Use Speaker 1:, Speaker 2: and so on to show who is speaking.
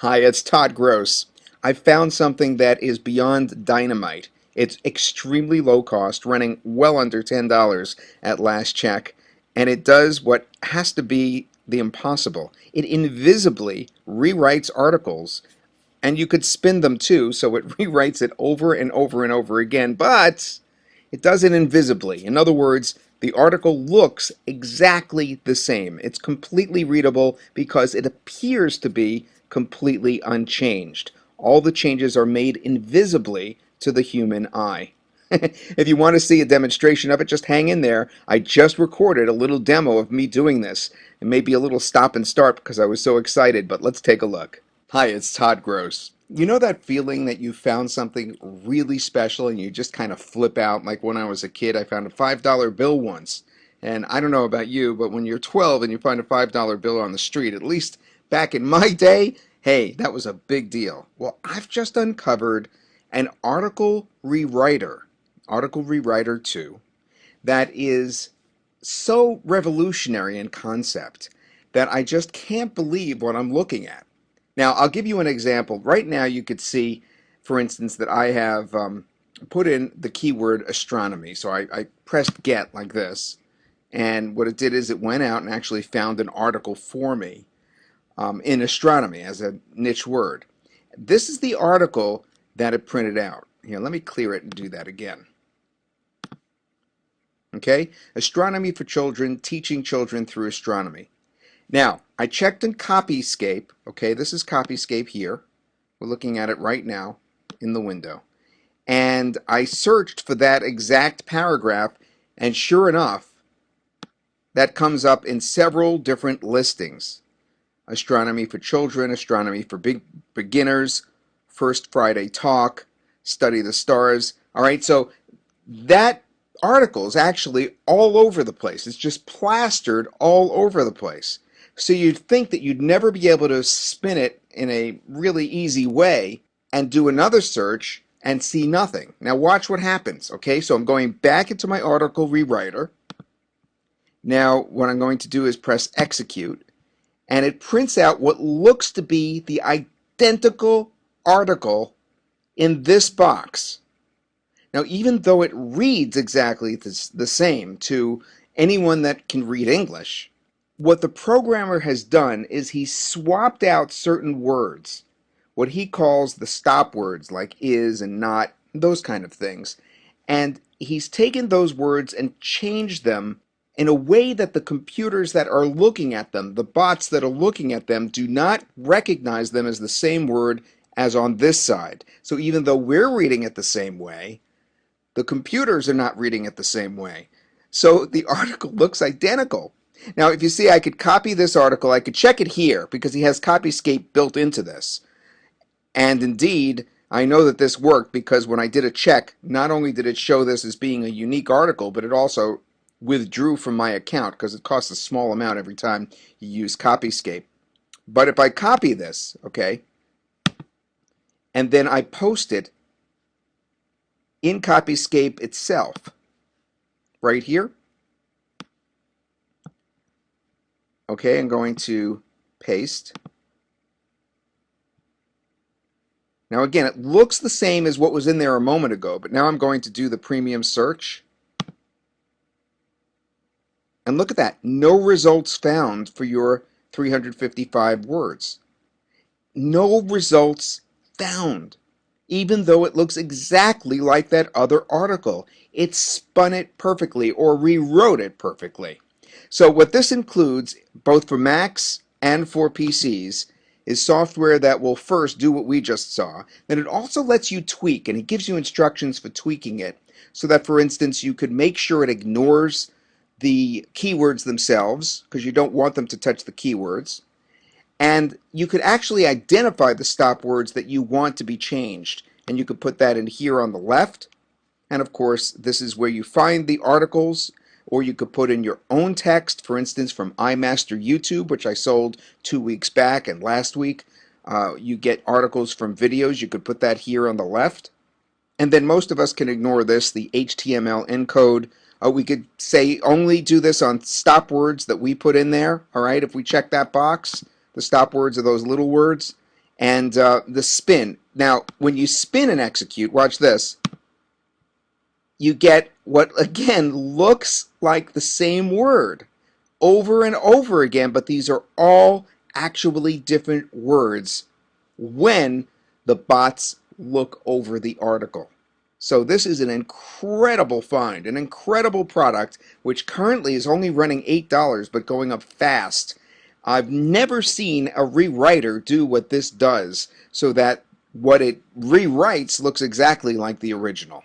Speaker 1: Hi, it's Todd Gross. I found something that is beyond dynamite. It's extremely low cost, running well under $10 at last check, and it does what has to be the impossible. It invisibly rewrites articles, and you could spin them too, so it rewrites it over and over and over again, but it does it invisibly. In other words, the article looks exactly the same. It's completely readable because it appears to be completely unchanged. All the changes are made invisibly to the human eye. If you want to see a demonstration of it, just hang in there. I just recorded a little demo of me doing this. It may be a little stop and start because I was so excited, but let's take a look. Hi, it's Todd Gross. You know that feeling that you found something really special and you just kind of flip out? Like when I was a kid, I found a $5 bill once. And I don't know about you, but when you're 12 and you find a $5 bill on the street, at least back in my day, hey, that was a big deal. Well, I've just uncovered an Article Rewriter 2, that is so revolutionary in concept that I just can't believe what I'm looking at. Now, I'll give you an example. Right now, you could see, for instance, that I have put in the keyword astronomy. So I pressed get like this, and what it did is it went out and actually found an article for me in astronomy as a niche word. This is the article that it printed out. Here, let me clear it and do that again. Okay, astronomy for children, teaching children through astronomy. Now, I checked in Copyscape. Okay, this is Copyscape here. We're looking at it right now in the window. And I searched for that exact paragraph, and sure enough, that comes up in several different listings. Astronomy for children, astronomy for beginners, First Friday Talk, Study the Stars. All right, so that article is actually all over the place. It's just plastered all over the place. So you'd think that you'd never be able to spin it in a really easy way and do another search and see nothing. Now watch what happens. Okay, so I'm going back into my article rewriter. Now what I'm going to do is press execute, and it prints out what looks to be the identical article in this box. Now, even though it reads exactly the same to anyone that can read English, what the programmer has done is he swapped out certain words, what he calls the stop words, like is and not, those kind of things. And he's taken those words and changed them in a way that the computers that are looking at them, the bots that are looking at them, do not recognize them as the same word as on this side. So even though we're reading it the same way, the computers are not reading it the same way. So the article looks identical. Now, if you see, I could copy this article. I could check it here because he has Copyscape built into this. And indeed, I know that this worked because when I did a check, not only did it show this as being a unique article, but it also withdrew from my account because it costs a small amount every time you use Copyscape. But if I copy this, okay, and then I post it in Copyscape itself, right here. Okay, I'm going to paste. Now again, it looks the same as what was in there a moment ago, but now I'm going to do the premium search. And look at that, no results found for your 355 words. No results found, even though it looks exactly like that other article. It spun it perfectly or rewrote it perfectly. So what this includes, both for Macs and for PCs, is software that will first do what we just saw. Then it also lets you tweak, and it gives you instructions for tweaking it, so that, for instance, you could make sure it ignores the keywords themselves, because you don't want them to touch the keywords. And you could actually identify the stop words that you want to be changed. And you could put that in here on the left. And of course, this is where you find the articles, or you could put in your own text, for instance, from iMaster YouTube, which I sold 2 weeks back and last week. You get articles from videos. You could put that here on the left. And then most of us can ignore this, the HTML encode. We could say only do this on stop words that we put in there. All right, if we check that box, the stop words are those little words. And the spin. Now, when you spin and execute, watch this, you get what, again, looks like the same word over and over again, but these are all actually different words when the bots look over the article. So this is an incredible find, an incredible product, which currently is only running $8, but going up fast. I've never seen a rewriter do what this does, so that what it rewrites looks exactly like the original.